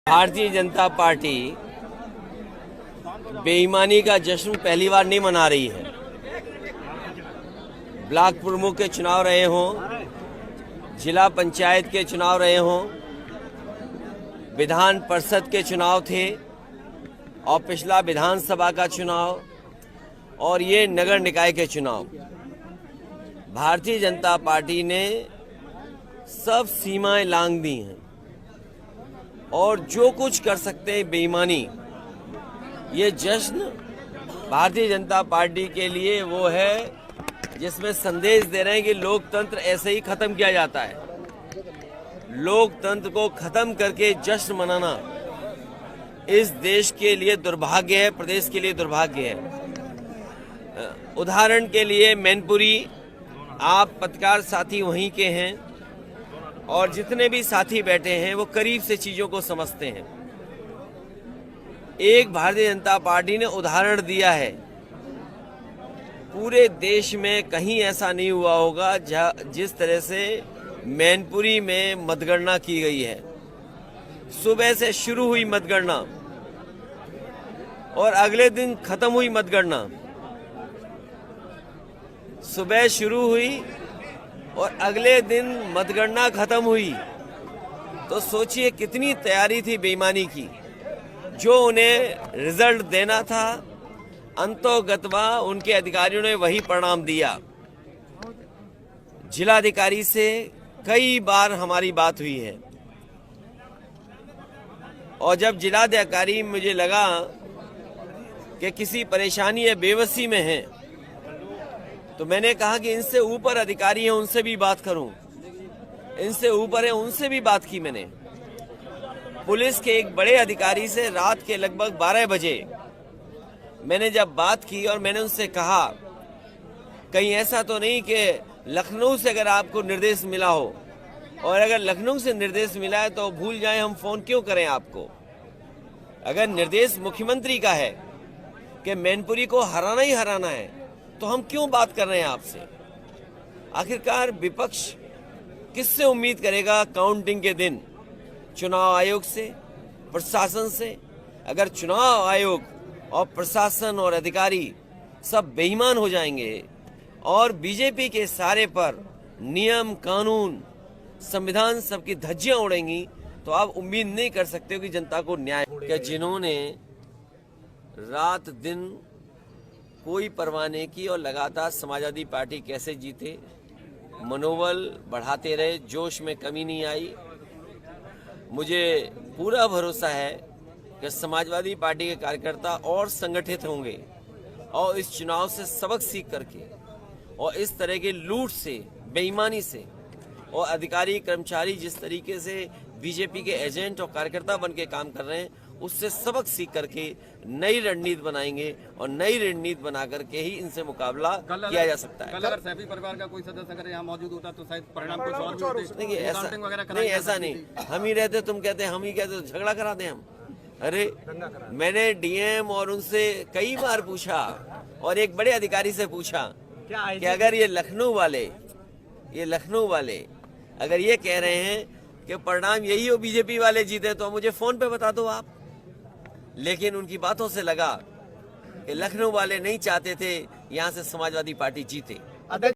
Bharatiya Janata party बेईमानी का जश्न पहली बार नहीं मना रही है। ब्लॉक प्रमुख के चुनाव रहे हों, जिला पंचायत के चुनाव रहे हों, विधान परिषद के चुनाव थे और पिछला विधानसभा का चुनाव और ये नगर निकाय के चुनाव, भारतीय जनता पार्टी ने सब सीमाएं लांघ दी हैं और जो कुछ कर सकते हैं बेईमानी, ये जश्न भारतीय जनता पार्टी के लिए वो है जिसमें संदेश दे रहे हैं कि लोकतंत्र ऐसे ही खत्म किया जाता है। लोकतंत्र को खत्म करके जश्न मनाना इस देश के लिए दुर्भाग्य है, प्रदेश के लिए दुर्भाग्य है। उदाहरण के लिए मैनपुरी, आप पत्रकार साथी वहीं के हैं और जितने भी साथी बैठे हैं वो करीब से चीजों को समझते हैं। एक भारतीय जनता पार्टी ने उदाहरण दिया है, पूरे देश में कहीं ऐसा नहीं हुआ होगा जिस तरह से मैनपुरी में मतगणना की गई है। सुबह से शुरू हुई मतगणना और अगले दिन खत्म हुई मतगणना। सुबह शुरू हुई और अगले दिन मतगणना खत्म हुई, तो सोचिए कितनी तैयारी थी बेईमानी की। जो उन्हें रिजल्ट देना था अंतोगत्वा उनके अधिकारियों ने वही परिणाम दिया। जिलाधिकारी से कई बार हमारी बात हुई है और जब जिलाधिकारी मुझे लगा कि किसी परेशानी या बेबसी में है तो मैंने कहा कि इनसे ऊपर अधिकारी हैं उनसे भी बात करूं, इनसे ऊपर है उनसे भी बात की मैंने। पुलिस के एक बड़े अधिकारी से रात के लगभग 12 बजे मैंने जब बात की और मैंने उनसे कहा कहीं ऐसा तो नहीं कि लखनऊ से अगर आपको निर्देश मिला हो, और अगर लखनऊ से निर्देश मिला है तो भूल जाएं, हम फोन क्यों करें आपको। अगर निर्देश मुख्यमंत्री का है कि मैनपुरी को हराना ही हराना है तो हम क्यों बात कर रहे हैं आपसे। आखिरकार विपक्ष किससे उम्मीद करेगा काउंटिंग के दिन? चुनाव आयोग से, प्रशासन से। अगर चुनाव आयोग और प्रशासन और अधिकारी सब बेईमान हो जाएंगे और बीजेपी के सारे पर नियम, कानून, संविधान सबकी धज्जियां उड़ेंगी, तो आप उम्मीद नहीं कर सकते हो कि जनता को न्याय। क्या जिन्होंने रात दिन कोई परवाह नहीं की और लगातार समाजवादी पार्टी कैसे जीते, मनोबल बढ़ाते रहे, जोश में कमी नहीं आई। मुझे पूरा भरोसा है कि समाजवादी पार्टी के कार्यकर्ता और संगठित होंगे और इस चुनाव से सबक सीख करके और इस तरह के लूट से, बेईमानी से और अधिकारी कर्मचारी जिस तरीके से बीजेपी के एजेंट और कार्यकर्ता बन के काम कर रहे हैं, उससे सबक सीख करके नई रणनीति बनाएंगे और नई रणनीति बना करके ही इनसे मुकाबला किया जा सकता है। कल अगर सैफी परिवार का कोई सदस्य अगर यहाँ मौजूद होता तो शायद परिणाम कुछ और भी होते। नहीं, ऐसा नहीं। हम ही रहते, तुम कहते हम ही कहते तो झगड़ा करा दें हम। अरे मैंने डीएम और उनसे कई बार पूछा और एक बड़े अधिकारी से पूछा कि अगर ये लखनऊ वाले अगर ये कह रहे हैं कि परिणाम यही हो बीजेपी वाले जीते, तो मुझे फोन पे बता दो आप। लेकिन उनकी बातों से लगा कि लखनऊ वाले नहीं चाहते थे यहां से समाजवादी पार्टी जीते।